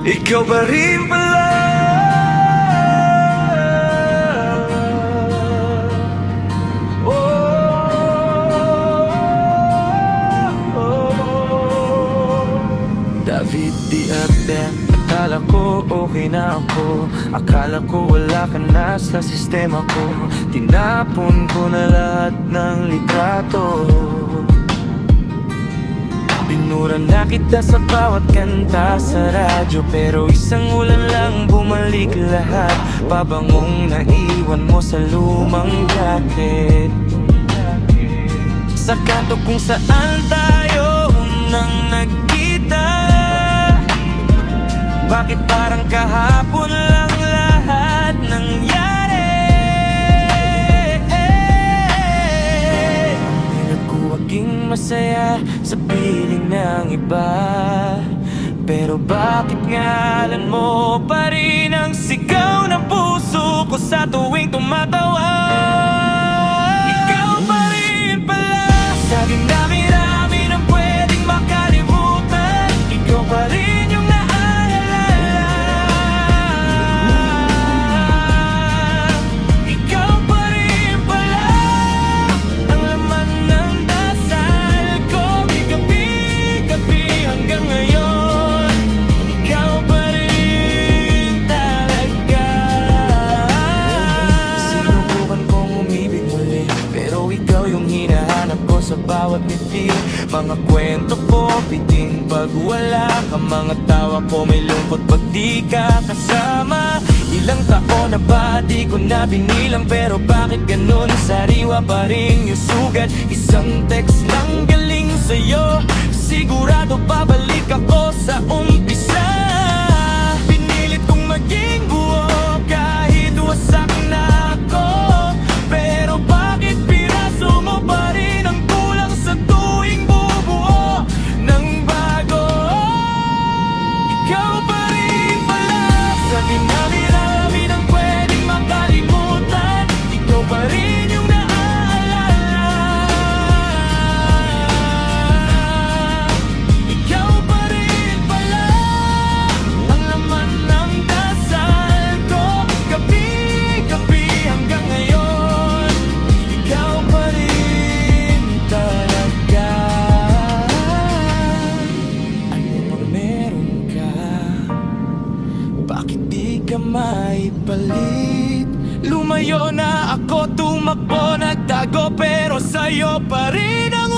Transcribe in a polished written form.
ikaw pa rin pala. David Di Arden, akala ko okay na ako. Akala ko wala ka na sa sistema ko. Tinapon ko na lahat ng litrato. Binura na kita sa bawat kanta sa radyo, pero isang ulan lang bumalik lahat. Pabangong naiwan mo sa lumang jacket, sa kanto kung saan tayo unang nagkita. Bakit parang kahapon lang lahat nangyari? Hirap ko maging masaya sa piling ng iba, pero bakit ngalan mo pa rin ang sigaw ng puso ko sa tuwing tumatawa? Ikaw pa rin pala sa dinami-rami ng pwedeng makalimutan. Ikaw pa rin yung sa bawat ngiti. Mga kwento ko, piting pag wala ka. Mga tawa ko, may lungkot pag di ka kasama. Ilang taon na ba, di ko na binilang, pero bakit ganun? Sariwa pa rin yung sugat. Isang text lang galing sa'yo, sigurado babalik ako sa umpisa. Pinilit kong maging buo kahit wasak na ako, pero bakit piraso mo pa rin ang kulang sa tuwing bubuo ng bago? Ikaw pa rin pala sa dinami-rami ng pwedeng makalimutan. Ikaw pa rin yung naaalala. Ikaw pa rin pala ang laman ng dasal ko, gabi-gabi hanggang ngayon. Ikaw pa rin talaga. Ano bang meron ka? Bakit di ka maipalit? Lumayo na ako, tumakbo, nagtago, pero sa'yo pa rin ang